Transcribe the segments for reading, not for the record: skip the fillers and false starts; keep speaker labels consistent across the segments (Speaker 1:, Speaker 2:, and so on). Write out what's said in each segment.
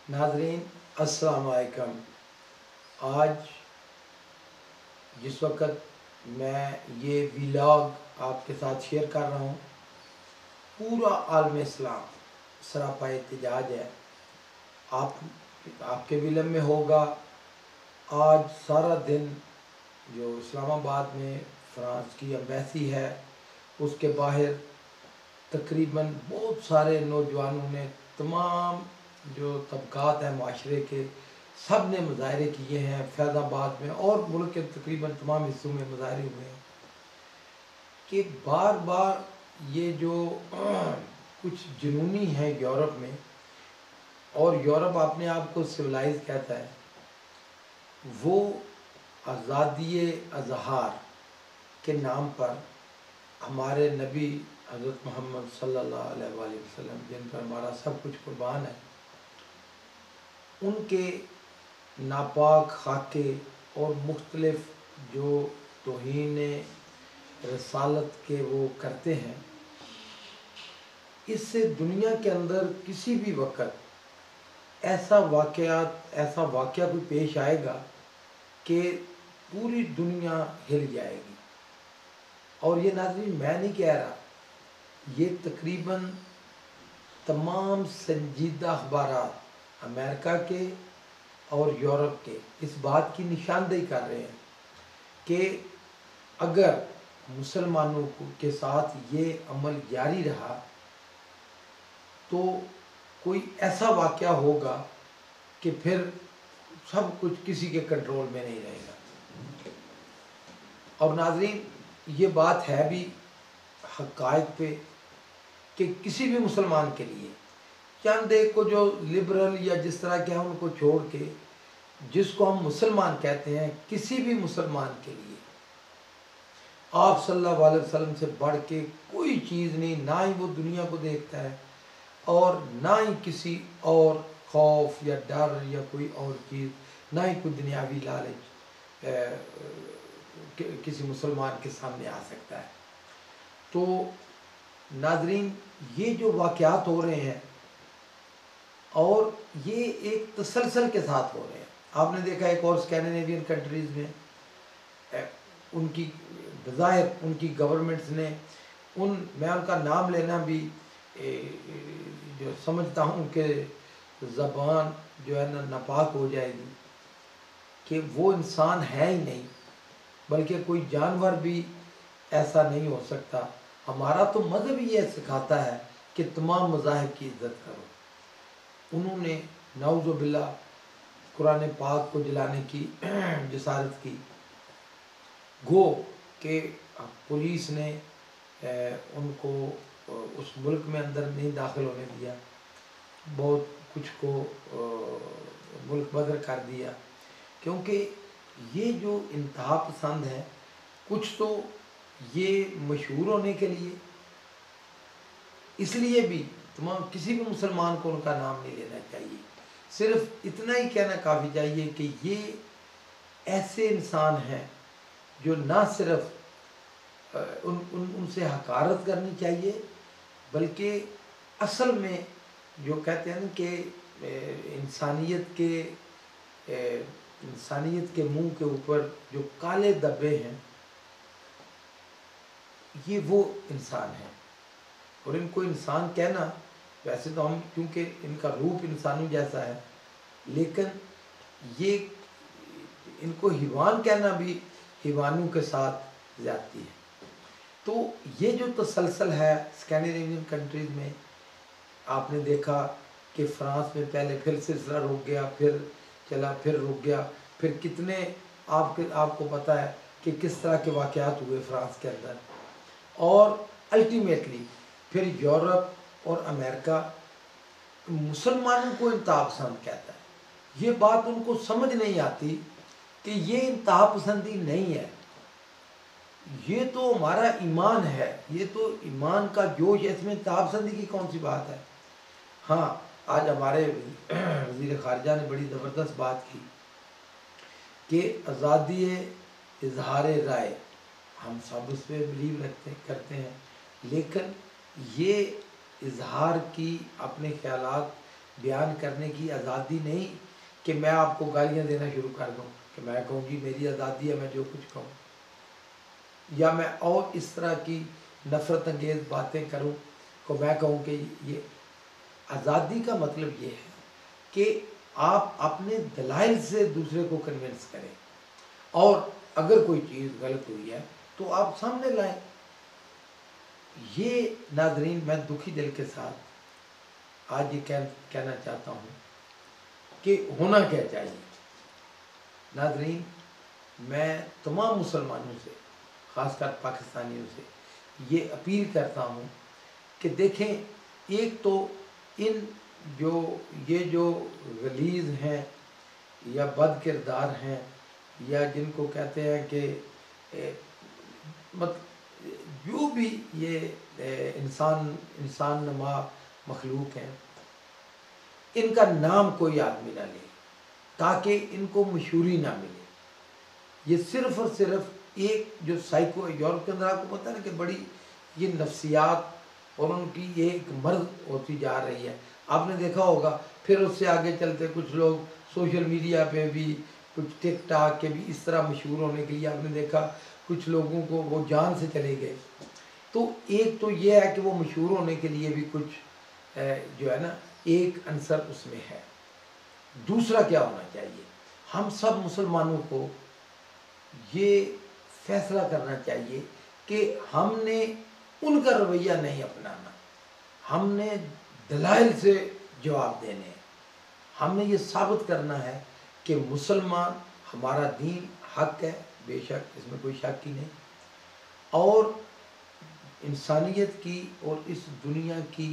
Speaker 1: ناظرین السلام علیکم۔ آج جس وقت میں یہ ویلاگ آپ کے ساتھ شیئر کر رہا ہوں، پورا عالم اسلام سراپا احتجاج ہے۔ آپ کے بھی علم میں ہوگا، آج سارا دن جو اسلام آباد میں فرانس کی ایمبیسی ہے اس کے باہر تقریباً بہت سارے نوجوانوں نے، تمام جو طبقات ہیں معاشرے کے، سب نے مظاہرے کیے ہیں۔ فیض آباد میں اور ملک کے تقریباً تمام حصوں میں مظاہرے ہوئے ہیں کہ بار بار یہ جو کچھ جنونی ہیں یورپ میں، اور یورپ اپنے آپ کو سویلائز کہتا ہے، وہ آزادی اظہار کے نام پر ہمارے نبی حضرت محمد صلی اللہ علیہ وآلہ وسلم، جن پر ہمارا سب کچھ قربان ہے، ان کے ناپاک خاکے اور مختلف جو توہین رسالت کے وہ کرتے ہیں، اس سے دنیا کے اندر کسی بھی وقت ایسا واقعہ کوئی پیش آئے گا کہ پوری دنیا ہل جائے گی۔ اور یہ ناظرین میں نہیں کہہ رہا، یہ تقریباً تمام سنجیدہ اخبارات امریکہ کے اور یورپ کے اس بات کی نشاندہی کر رہے ہیں کہ اگر مسلمانوں کے ساتھ یہ عمل جاری رہا تو کوئی ایسا واقعہ ہوگا کہ پھر سب کچھ کسی کے کنٹرول میں نہیں رہے گا۔ اور ناظرین یہ بات ہے بھی حقائق پہ کہ کسی بھی مسلمان کے لیے، چند ایک کو جو لبرل یا جس طرح کے ہیں ان کو چھوڑ کے، جس کو ہم مسلمان کہتے ہیں، کسی بھی مسلمان کے لیے آپ صلی اللہ علیہ وسلم سے بڑھ کے کوئی چیز نہیں، نہ ہی وہ دنیا کو دیکھتا ہے اور نہ ہی کسی اور خوف یا ڈر یا کوئی اور چیز، نہ ہی کوئی دنیاوی لالچ کسی مسلمان کے سامنے آ سکتا ہے۔ تو ناظرین یہ جو واقعات ہو رہے ہیں اور یہ ایک تسلسل کے ساتھ ہو رہے ہیں، آپ نے دیکھا ایک اور اسکینڈینیوین کنٹریز میں ان کی بظاہر ان کی گورنمنٹس نے میں ان کا نام لینا بھی جو سمجھتا ہوں کہ زبان جو ہے نا ناپاک ہو جائے گی، کہ وہ انسان ہے ہی نہیں، بلکہ کوئی جانور بھی ایسا نہیں ہو سکتا۔ ہمارا تو مذہب ہی یہ سکھاتا ہے کہ تمام مذاہب کی عزت کرو۔ انہوں نے نعوذ باللہ قرآن پاک کو جلانے کی جسارت کی، گو کہ پولیس نے ان کو اس ملک میں اندر نہیں داخل ہونے دیا، بہت کچھ کو ملک بدر کر دیا، کیونکہ یہ جو انتہا پسند ہے، کچھ تو یہ مشہور ہونے کے لیے، اس لیے بھی تمام کسی بھی مسلمان کو ان کا نام نہیں لینا چاہیے، صرف اتنا ہی کہنا کافی چاہیے کہ یہ ایسے انسان ہیں جو نہ صرف ان سے حقارت کرنی چاہیے، بلکہ اصل میں جو کہتے ہیں نا کہ انسانیت کے منہ کے اوپر جو کالے دبے ہیں، یہ وہ انسان ہیں۔ اور ان کو انسان کہنا، ویسے تو ہم کیونکہ ان کا روپ انسانوں جیسا ہے، لیکن یہ ان کو حیوان کہنا بھی حیوانوں کے ساتھ زیادتی ہے۔ تو یہ جو تسلسل ہے اسکینڈینیوین کنٹریز میں، آپ نے دیکھا کہ فرانس میں پہلے پھر سلسلہ رک گیا، پھر چلا، پھر رک گیا، پھر کتنے آپ کو پتہ ہے کہ کس طرح کے واقعات ہوئے فرانس کے اندر، اور الٹیمیٹلی پھر یورپ اور امریکہ مسلمانوں کو انتہا پسند کہتا ہے۔ یہ بات ان کو سمجھ نہیں آتی کہ یہ انتہا پسندی نہیں ہے، یہ تو ہمارا ایمان ہے، یہ تو ایمان کا جوش ہے، اس میں انتہا پسندی کی کون سی بات ہے۔ ہاں، آج ہمارے وزیر خارجہ نے بڑی زبردست بات کی کہ آزادی اظہار رائے، ہم سب اس پہ بلیو کرتے ہیں، لیکن یہ اظہار کی، اپنے خیالات بیان کرنے کی آزادی نہیں کہ میں آپ کو گالیاں دینا شروع کر دوں کہ میں کہوں گی میری آزادی ہے میں جو کچھ کہوں، یا میں اور اس طرح کی نفرت انگیز باتیں کروں کو میں کہوں کہ یہ آزادی کا مطلب یہ ہے کہ آپ اپنے دلائل سے دوسرے کو کنونس کریں، اور اگر کوئی چیز غلط ہوئی ہے تو آپ سامنے لائیں۔ یہ ناظرین میں دکھی دل کے ساتھ آج یہ کہنا چاہتا ہوں کہ ہونا کیا چاہیے۔ ناظرین میں تمام مسلمانوں سے، خاص کر پاکستانیوں سے یہ اپیل کرتا ہوں کہ دیکھیں، ایک تو یہ جو غلیظ ہیں یا بد کردار ہیں یا جن کو کہتے ہیں کہ جو بھی یہ انسان نما مخلوق ہیں، ان کا نام کوئی آدمی نہ لے تاکہ ان کو مشہوری نہ ملے۔ یہ صرف اور صرف ایک جو سائیکو یورپ کے اندر آپ کو پتہ ہے نا کہ بڑی یہ نفسیات اور ان کی یہ ایک مرض ہوتی جا رہی ہے۔ آپ نے دیکھا ہوگا، پھر اس سے آگے چلتے کچھ لوگ سوشل میڈیا پہ بھی، کچھ ٹک ٹاک کے بھی اس طرح مشہور ہونے کے لیے آپ نے دیکھا کچھ لوگوں کو وہ جان سے چلے گئے۔ تو ایک تو یہ ہے کہ وہ مشہور ہونے کے لیے بھی کچھ جو ہے نا ایک عنصر اس میں ہے۔ دوسرا کیا ہونا چاہیے، ہم سب مسلمانوں کو یہ فیصلہ کرنا چاہیے کہ ہم نے ان کا رویہ نہیں اپنانا، ہم نے دلائل سے جواب دینے ہیں۔ ہم نے یہ ثابت کرنا ہے کہ مسلمان ہمارا دین حق ہے، بے شک اس میں کوئی شک ہی نہیں، اور انسانیت کی اور اس دنیا کی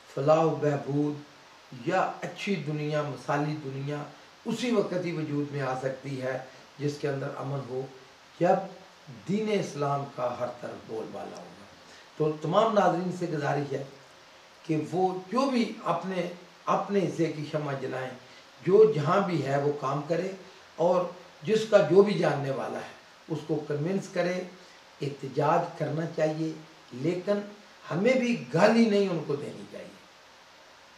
Speaker 1: فلاح و بہبود یا اچھی دنیا، مثالی دنیا اسی وقت ہی وجود میں آ سکتی ہے جس کے اندر امن ہو، جب دین اسلام کا ہر طرف بول بالا ہوگا۔ تو تمام ناظرین سے گزارش ہے کہ وہ جو بھی اپنے حصے کی شمع جلائیں، جو جہاں بھی ہے وہ کام کرے، اور جس کا جو بھی جاننے والا ہے اس کو کنونس کرے۔ احتجاج کرنا چاہیے، لیکن ہمیں بھی گالی نہیں ان کو دینی چاہیے۔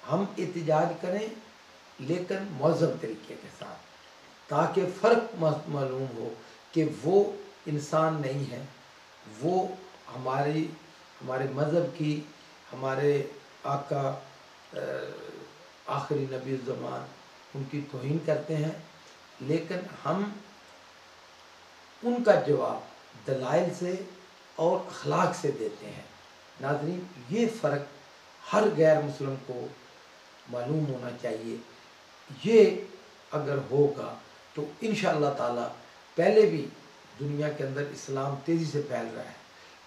Speaker 1: ہم احتجاج کریں لیکن مہذب طریقے کے ساتھ، تاکہ فرق معلوم ہو کہ وہ انسان نہیں ہے، وہ ہمارے مذہب کی، ہمارے آقا آخری نبی الزمان ان کی توہین کرتے ہیں، لیکن ہم ان کا جواب دلائل سے اور اخلاق سے دیتے ہیں۔ ناظرین یہ فرق ہر غیر مسلم کو معلوم ہونا چاہیے۔ یہ اگر ہوگا تو انشاءاللہ تعالی، پہلے بھی دنیا کے اندر اسلام تیزی سے پھیل رہا ہے،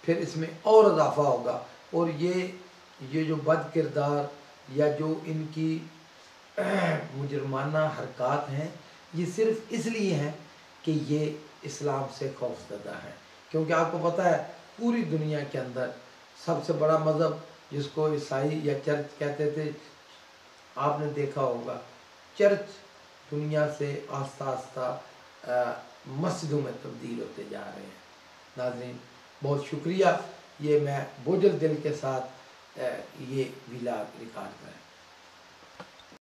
Speaker 1: پھر اس میں اور اضافہ ہوگا، اور یہ جو بد کردار یا جو ان کی مجرمانہ حرکات ہیں، یہ صرف اس لیے ہیں کہ یہ اسلام سے خوف زدہ ہے۔ کیونکہ آپ کو پتہ ہے پوری دنیا کے اندر سب سے بڑا مذہب جس کو عیسائی یا چرچ کہتے تھے، آپ نے دیکھا ہوگا چرچ دنیا سے آہستہ آہستہ مسجدوں میں تبدیل ہوتے جا رہے ہیں۔ ناظرین بہت شکریہ، یہ میں بوجھل دل کے ساتھ یہ ویلاگ ریکارڈ کریں۔